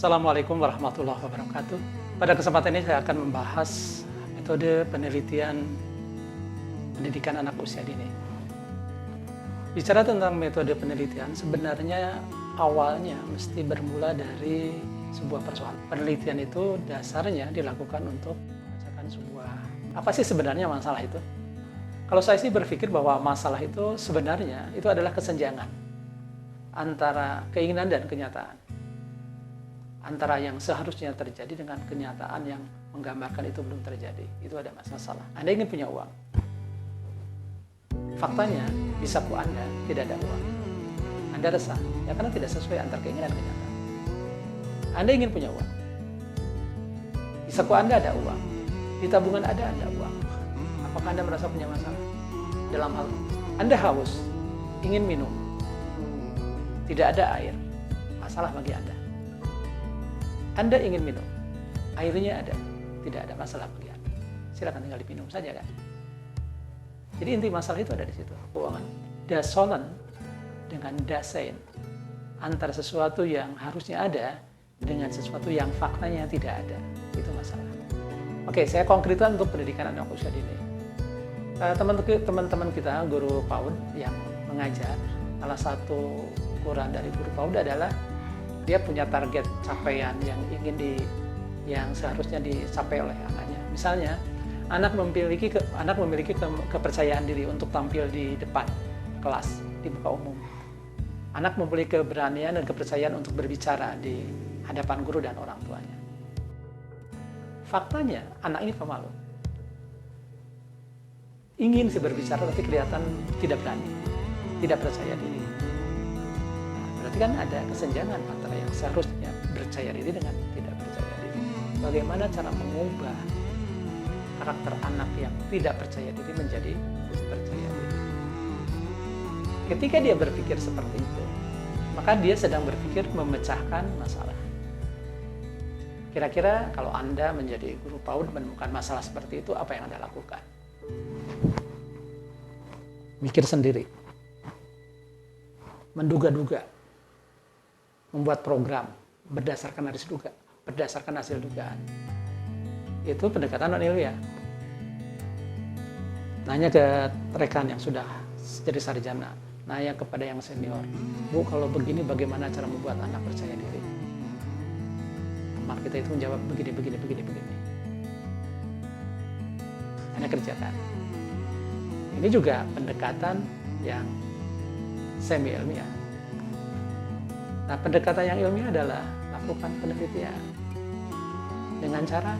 Assalamualaikum warahmatullahi wabarakatuh. Pada kesempatan ini saya akan membahas metode penelitian pendidikan anak usia dini. Bicara tentang metode penelitian, sebenarnya awalnya mesti bermula dari sebuah persoalan. Penelitian itu dasarnya dilakukan untuk memecahkan sebuah, apa sih sebenarnya masalah itu? Kalau saya sih berpikir bahwa masalah itu sebenarnya itu adalah kesenjangan antara keinginan dan kenyataan. Antara yang seharusnya terjadi dengan kenyataan yang menggambarkan itu belum terjadi. Itu ada masalah. Anda ingin punya uang. Faktanya, di saku Anda tidak ada uang. Anda resah, ya karena tidak sesuai antara keinginan dan kenyataan. Anda ingin punya uang. Di saku Anda ada uang. Di tabungan ada uang. Apakah Anda merasa punya masalah? Dalam hal Anda haus, ingin minum. Tidak ada air. Masalah bagi Anda. Anda ingin minum, airnya ada, tidak ada masalah bagi Anda. Silakan tinggal diminum saja kan. Jadi inti masalah itu ada di situ. Keuangan. Dasolen dengan dasein, antara sesuatu yang harusnya ada dengan sesuatu yang faktanya tidak ada. Itu masalah. Oke, saya konkretkan untuk pendidikan anak usia dini. Teman-teman kita, guru PAUD yang mengajar, salah satu ukuran dari guru PAUD adalah dia punya target capaian yang seharusnya dicapai oleh anaknya. Misalnya, anak memiliki kepercayaan diri untuk tampil di depan kelas, di muka umum. Anak memiliki keberanian dan kepercayaan untuk berbicara di hadapan guru dan orang tuanya. Faktanya, anak ini pemalu. Ingin sih berbicara, tapi kelihatan tidak berani, tidak percaya diri. Berarti kan ada kesenjangan antara yang seharusnya percaya diri dengan tidak percaya diri. Bagaimana cara mengubah karakter anak yang tidak percaya diri menjadi percaya diri? Ketika dia berpikir seperti itu, maka dia sedang berpikir memecahkan masalah. Kira-kira kalau Anda menjadi guru PAUD menemukan masalah seperti itu, apa yang Anda lakukan? Mikir sendiri. Menduga-duga. Membuat program berdasarkan hasil dugaan. Itu pendekatan non-ilmiah. Nanya ke rekan yang sudah jadi sarjana, nanya kepada yang senior, Bu, kalau begini bagaimana cara membuat anak percaya diri? Teman kita itu menjawab begini. Anda kerjakan. Ini juga pendekatan yang semi ilmiah. Nah, pendekatan yang ilmiah adalah lakukan penelitian dengan cara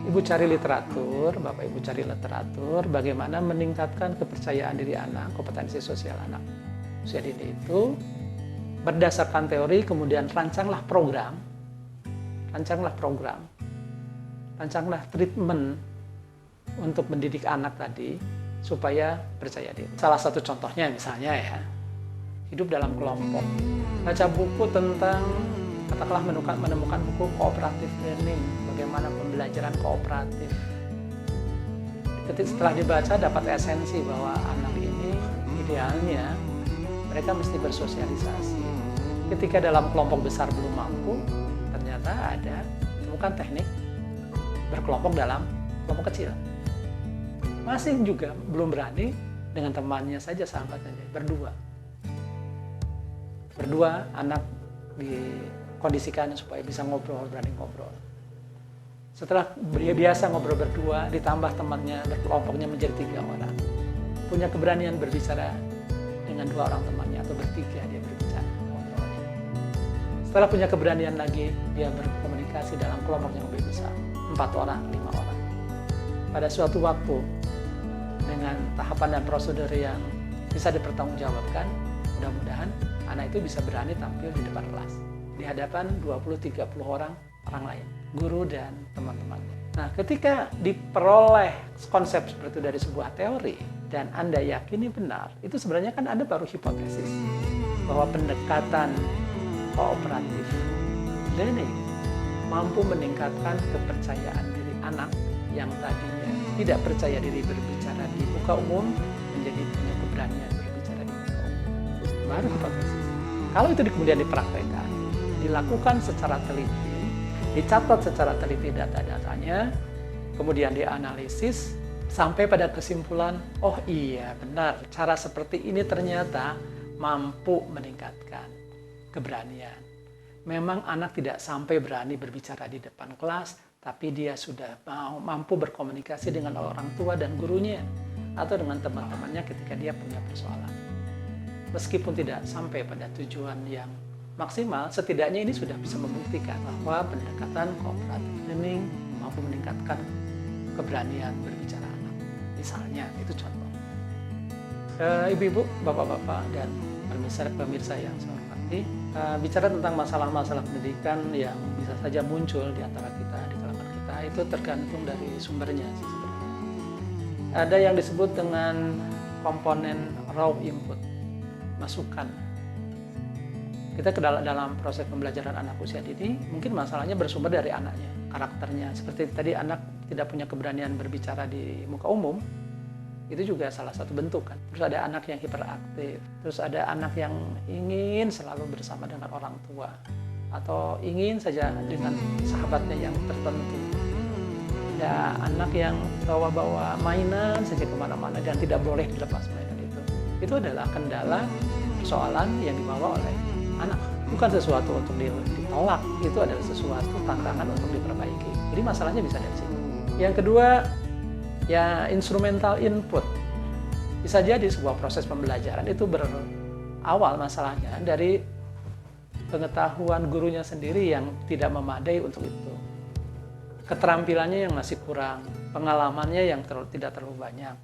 Ibu cari literatur, Bapak Ibu cari literatur, bagaimana meningkatkan kepercayaan diri anak, kompetensi sosial anak usia dini itu berdasarkan teori, kemudian rancanglah treatment untuk mendidik anak tadi supaya percaya diri. Salah satu contohnya misalnya ya, hidup dalam kelompok, baca buku tentang, katakanlah menemukan buku cooperative learning, bagaimana pembelajaran kooperatif. Setelah dibaca dapat esensi bahwa anak ini idealnya mereka mesti bersosialisasi. Ketika dalam kelompok besar belum mampu, ternyata ada temukan teknik berkelompok dalam kelompok kecil. Masih juga belum berani dengan temannya saja, sahabatnya berdua anak dikondisikan supaya bisa ngobrol, berani ngobrol. Setelah dia biasa ngobrol berdua, ditambah temannya berkelompoknya menjadi 3 orang. Punya keberanian berbicara dengan 2 orang temannya atau bertiga dia berbicara. Ngobrolnya. Setelah punya keberanian lagi, dia berkomunikasi dalam kelompok yang lebih besar. 4 orang, 5 orang. Pada suatu waktu, dengan tahapan dan prosedur yang bisa dipertanggungjawabkan, mudah-mudahan anak itu bisa berani tampil di depan kelas, di hadapan 20-30 orang lain, guru dan teman-temannya. Nah, ketika diperoleh konsep seperti itu dari sebuah teori, dan Anda yakini benar, itu sebenarnya kan Anda baru hipotesis bahwa pendekatan kooperatif learning mampu meningkatkan kepercayaan diri anak yang tadinya tidak percaya diri berbicara di muka umum menjadi punya keberanian berbicara di muka umum. Baru hipotesis. Kalau itu kemudian dipraktekkan, dilakukan secara teliti, dicatat secara teliti data-datanya, kemudian dianalisis, sampai pada kesimpulan, oh iya benar, cara seperti ini ternyata mampu meningkatkan keberanian. Memang anak tidak sampai berani berbicara di depan kelas, tapi dia sudah mampu berkomunikasi dengan orang tua dan gurunya, atau dengan teman-temannya ketika dia punya persoalan. Meskipun tidak sampai pada tujuan yang maksimal, setidaknya ini sudah bisa membuktikan bahwa pendekatan cooperative learning mampu meningkatkan keberanian berbicara anak. Misalnya, itu contoh. Ibu-ibu, bapak-bapak, dan pemirsa yang saya hormati, bicara tentang masalah-masalah pendidikan yang bisa saja muncul di antara kita, di kalangan kita, itu tergantung dari sumbernya sih sebenarnya. Ada yang disebut dengan komponen raw input, masukan. Kita ke dalam proses pembelajaran anak usia dini, mungkin masalahnya bersumber dari anaknya, karakternya. Seperti tadi anak tidak punya keberanian berbicara di muka umum, itu juga salah satu bentuk kan. Terus ada anak yang hiperaktif, terus ada anak yang ingin selalu bersama dengan orang tua, atau ingin saja dengan sahabatnya yang tertentu. Ada anak yang bawa-bawa mainan saja kemana-mana dan tidak boleh dilepas mainan itu. Itu adalah kendala persoalan yang dibawa oleh anak. Bukan sesuatu untuk ditolak, itu adalah sesuatu tantangan untuk diperbaiki. Jadi masalahnya bisa dari sini. Yang kedua, ya instrumental input. Bisa jadi sebuah proses pembelajaran itu berawal masalahnya dari pengetahuan gurunya sendiri yang tidak memadai untuk itu. Keterampilannya yang masih kurang, pengalamannya yang tidak terlalu banyak.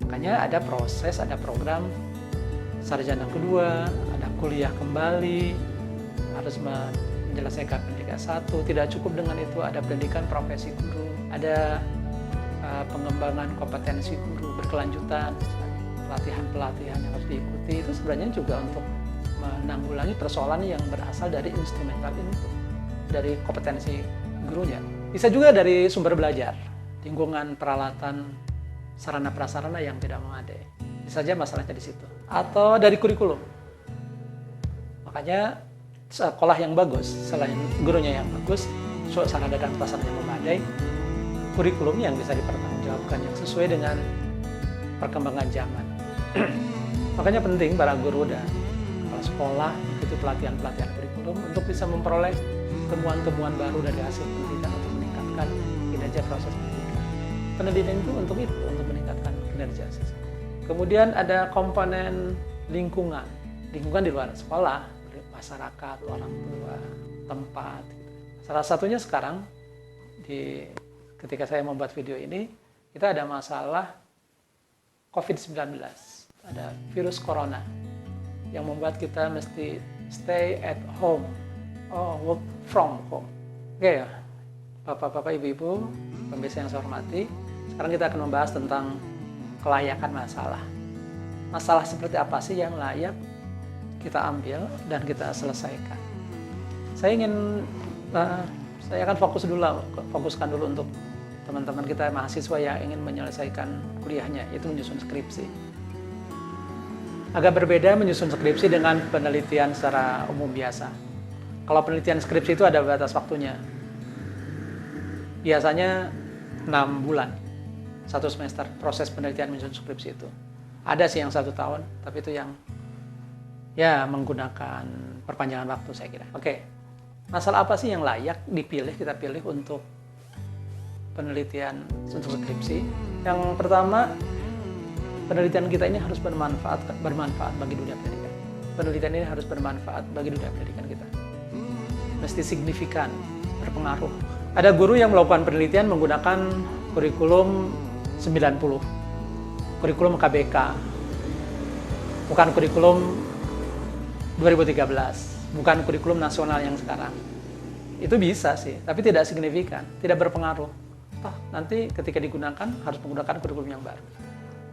Makanya ada proses, ada program sarjana kedua, ada kuliah kembali, harus menyelesaikan pendidikan 1. Tidak cukup dengan itu, ada pendidikan profesi guru, ada pengembangan kompetensi guru berkelanjutan, pelatihan-pelatihan yang harus diikuti. Itu sebenarnya juga untuk menanggulangi persoalan yang berasal dari instrumental input, dari kompetensi gurunya. Bisa juga dari sumber belajar, lingkungan, peralatan, sarana prasarana yang tidak memadai. Bisa saja masalahnya di situ. Atau dari kurikulum. Makanya sekolah yang bagus, selain gurunya yang bagus, sarana dan prasarana yang memadai, kurikulum yang bisa dipertanggungjawabkan yang sesuai dengan perkembangan zaman. Makanya penting para guru dan kepala sekolah mengikuti pelatihan-pelatihan kurikulum untuk bisa memperoleh temuan-temuan baru dari hasil penelitian untuk meningkatkan kinerja proses pendidikan. Penelitian itu untuk meningkatkan kinerja siswa. Kemudian ada komponen lingkungan di luar sekolah, masyarakat, orang tua, tempat. Salah satunya sekarang ketika saya membuat video ini, kita ada masalah COVID-19, ada virus corona yang membuat kita mesti stay at home, work from home. Oke ya, Bapak-bapak, Ibu-ibu, pemirsa yang saya hormati, sekarang kita akan membahas tentang kelayakan masalah. Masalah seperti apa sih yang layak kita ambil dan kita selesaikan? Saya akan fokuskan dulu untuk teman-teman kita mahasiswa yang ingin menyelesaikan kuliahnya, yaitu menyusun skripsi. Agak berbeda menyusun skripsi dengan penelitian secara umum biasa. Kalau penelitian skripsi itu ada batas waktunya. Biasanya 6 bulan, 1 semester proses penelitian menyusun skripsi itu. Ada sih yang 1 tahun, tapi itu yang menggunakan perpanjangan waktu saya kira. Oke, masalah apa sih yang layak kita pilih untuk penelitian untuk skripsi? Yang pertama, penelitian kita ini harus bermanfaat bagi dunia pendidikan. Penelitian ini harus bermanfaat bagi dunia pendidikan kita. Mesti signifikan, berpengaruh. Ada guru yang melakukan penelitian menggunakan kurikulum 90, kurikulum KBK, bukan kurikulum 2013, bukan kurikulum nasional yang sekarang. Itu bisa sih, tapi tidak signifikan, tidak berpengaruh. Nanti ketika digunakan harus menggunakan kurikulum yang baru.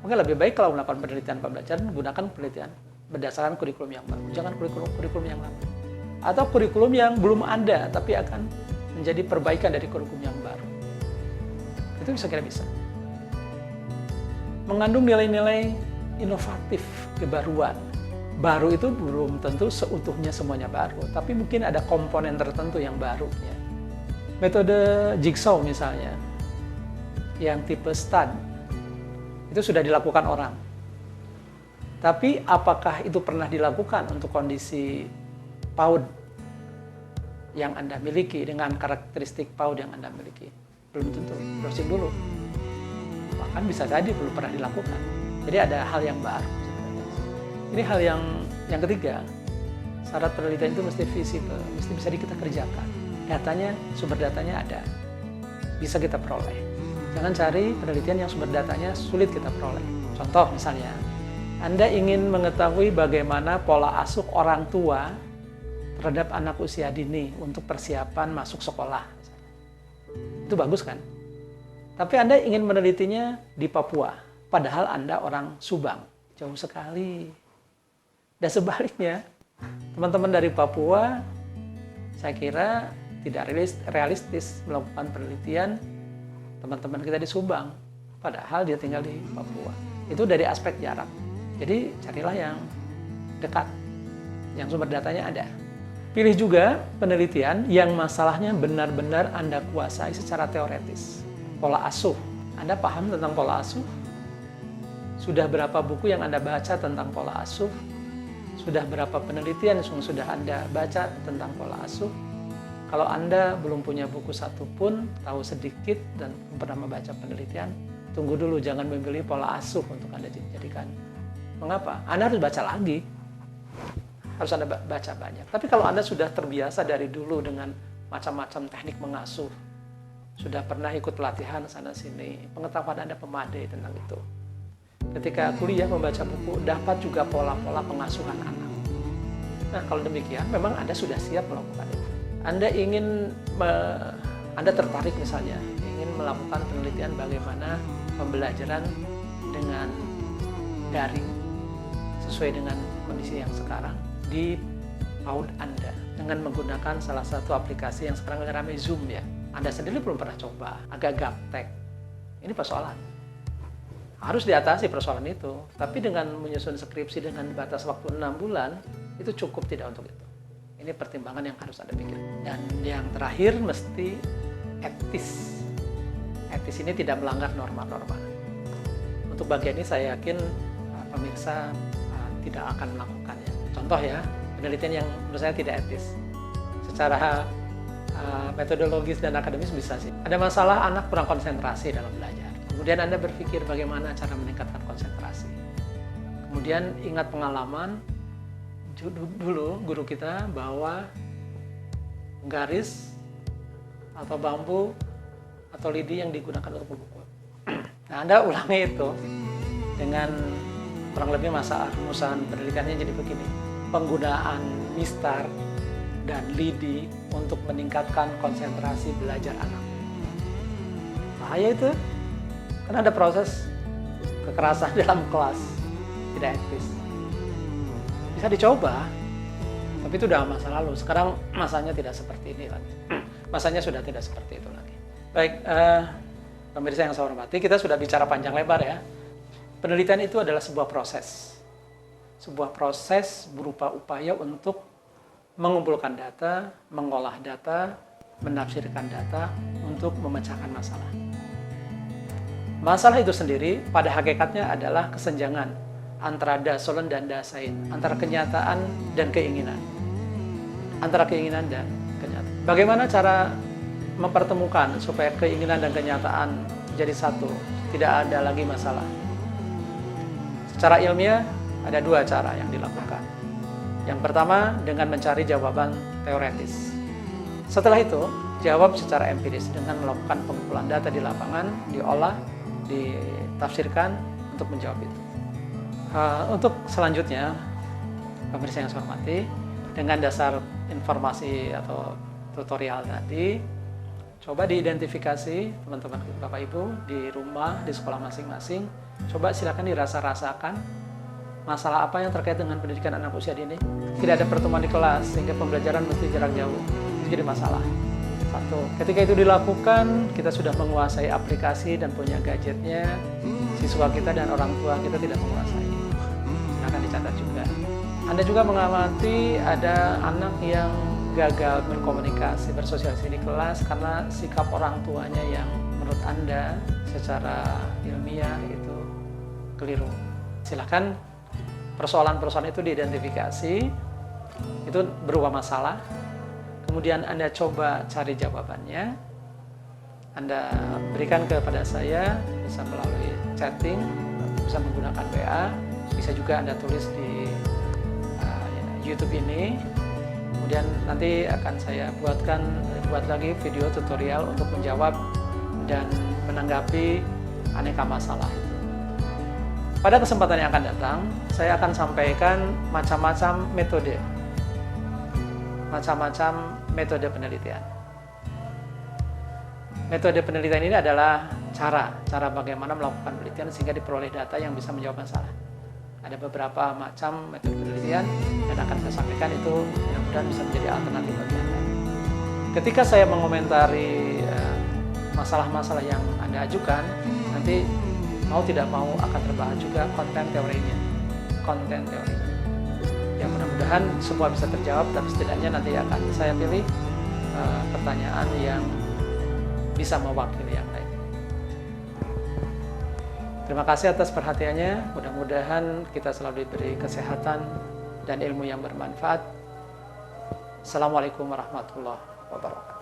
Mungkin lebih baik kalau melakukan penelitian pembelajaran, gunakan penelitian berdasarkan kurikulum yang baru, jangan kurikulum yang lama. Atau kurikulum yang belum ada, tapi akan menjadi perbaikan dari kurikulum yang baru. Itu kira bisa. Mengandung nilai-nilai inovatif, kebaruan. baru itu belum tentu seutuhnya semuanya baru, tapi mungkin ada komponen tertentu yang baru ya. Metode jigsaw misalnya, yang tipe stud, itu sudah dilakukan orang. Tapi apakah itu pernah dilakukan untuk kondisi PAUD yang Anda miliki dengan karakteristik PAUD yang Anda miliki? Belum tentu, browsing dulu. Bahkan bisa jadi belum pernah dilakukan. Jadi ada hal yang baru. Ini hal yang ketiga, syarat penelitian itu mesti visible, mesti bisa kita kerjakan. Datanya, sumber datanya ada, bisa kita peroleh. Jangan cari penelitian yang sumber datanya sulit kita peroleh. Contoh misalnya, Anda ingin mengetahui bagaimana pola asuh orang tua terhadap anak usia dini untuk persiapan masuk sekolah. Itu bagus kan? Tapi Anda ingin menelitinya di Papua, padahal Anda orang Subang. Jauh sekali. Dan sebaliknya, teman-teman dari Papua, saya kira tidak realistis melakukan penelitian teman-teman kita di Subang, padahal dia tinggal di Papua. Itu dari aspek jarak. Jadi carilah yang dekat, yang sumber datanya ada. Pilih juga penelitian yang masalahnya benar-benar Anda kuasai secara teoretis. Pola asuh. Anda paham tentang pola asuh? Sudah berapa buku yang Anda baca tentang pola asuh? Sudah berapa penelitian yang sudah Anda baca tentang pola asuh? Kalau Anda belum punya buku satupun, tahu sedikit dan pernah membaca penelitian, tunggu dulu, jangan memilih pola asuh untuk Anda jadikan. Mengapa? Anda harus baca lagi. Harus Anda baca banyak. Tapi kalau Anda sudah terbiasa dari dulu dengan macam-macam teknik mengasuh, sudah pernah ikut pelatihan sana-sini, pengetahuan Anda memadai tentang itu. Ketika kuliah membaca buku, dapat juga pola-pola pengasuhan anak. Nah, kalau demikian, memang Anda sudah siap melakukan itu. Anda tertarik misalnya, ingin melakukan penelitian bagaimana pembelajaran dengan daring, sesuai dengan kondisi yang sekarang, di PAUD Anda, dengan menggunakan salah satu aplikasi yang sekarang ramai, Zoom ya. Anda sendiri belum pernah coba, agak gaptek. Ini persoalan. Harus diatasi persoalan itu, tapi dengan menyusun skripsi dengan batas waktu 6 bulan, itu cukup tidak untuk itu. Ini pertimbangan yang harus Anda pikir. Dan yang terakhir, mesti etis. Etis ini tidak melanggar norma-norma. Untuk bagian ini saya yakin pemirsa tidak akan melakukannya. Contoh ya, penelitian yang menurut saya tidak etis. Secara metodologis dan akademis bisa sih. Ada masalah anak kurang konsentrasi dalam belajar. Kemudian Anda berpikir bagaimana cara meningkatkan konsentrasi. Kemudian ingat pengalaman dulu guru kita bahwa garis atau bambu atau lidi yang digunakan untuk memukul. Nah, Anda ulangi itu dengan kurang lebih masa rumusan pendidikannya jadi begini. Penggunaan mistar dan lidi untuk meningkatkan konsentrasi belajar anak. Bahaya itu. Karena ada proses kekerasan dalam kelas, tidak etis. Bisa dicoba, tapi itu udah masa lalu. Sekarang masanya tidak seperti ini lagi. Masanya sudah tidak seperti itu lagi. Baik, pemirsa yang saya hormati, kita sudah bicara panjang lebar ya. Penelitian itu adalah sebuah proses. Sebuah proses berupa upaya untuk mengumpulkan data, mengolah data, menafsirkan data untuk memecahkan masalah. Masalah itu sendiri pada hakikatnya adalah kesenjangan antara dasolen dan dasain, antara kenyataan dan keinginan. Antara keinginan dan kenyataan. Bagaimana cara mempertemukan supaya keinginan dan kenyataan jadi satu, tidak ada lagi masalah? Secara ilmiah ada dua cara yang dilakukan. Yang pertama dengan mencari jawaban teoretis. Setelah itu, jawab secara empiris dengan melakukan pengumpulan data di lapangan, diolah, ditafsirkan untuk menjawab itu. Untuk selanjutnya, pemirsa yang saya hormati, dengan dasar informasi atau tutorial tadi, coba diidentifikasi teman-teman Bapak Ibu di rumah, di sekolah masing-masing. Coba silakan dirasa-rasakan masalah apa yang terkait dengan pendidikan anak usia dini. Tidak ada pertemuan di kelas sehingga pembelajaran mesti jarak jauh. Itu jadi masalah. Satu, ketika itu dilakukan, kita sudah menguasai aplikasi dan punya gadgetnya. Siswa kita dan orang tua kita tidak menguasai. Silakan dicatat juga. Anda juga mengamati ada anak yang gagal berkomunikasi, bersosialisasi di kelas karena sikap orang tuanya yang menurut Anda secara ilmiah itu keliru. Silakan persoalan-persoalan itu diidentifikasi, itu berupa masalah, kemudian Anda coba cari jawabannya, Anda berikan kepada saya, bisa melalui chatting, bisa menggunakan WA, bisa juga Anda tulis di YouTube ini. Kemudian nanti akan saya buat lagi video tutorial untuk menjawab dan menanggapi aneka masalah itu. Pada kesempatan yang akan datang, saya akan sampaikan macam-macam metode penelitian. Metode penelitian ini adalah cara bagaimana melakukan penelitian sehingga diperoleh data yang bisa menjawab masalah. Ada beberapa macam metode penelitian dan akan saya sampaikan itu mudah-mudahan bisa menjadi alternatif bagi Anda. Ketika saya mengomentari masalah-masalah yang Anda ajukan, nanti mau tidak mau akan terbahas juga konten teorinya. Ya mudah-mudahan semua bisa terjawab, tapi setidaknya nanti akan saya pilih pertanyaan yang bisa mewakili yang lain. Terima kasih atas perhatiannya. Mudah-mudahan kita selalu diberi kesehatan dan ilmu yang bermanfaat. Assalamualaikum warahmatullahi wabarakatuh.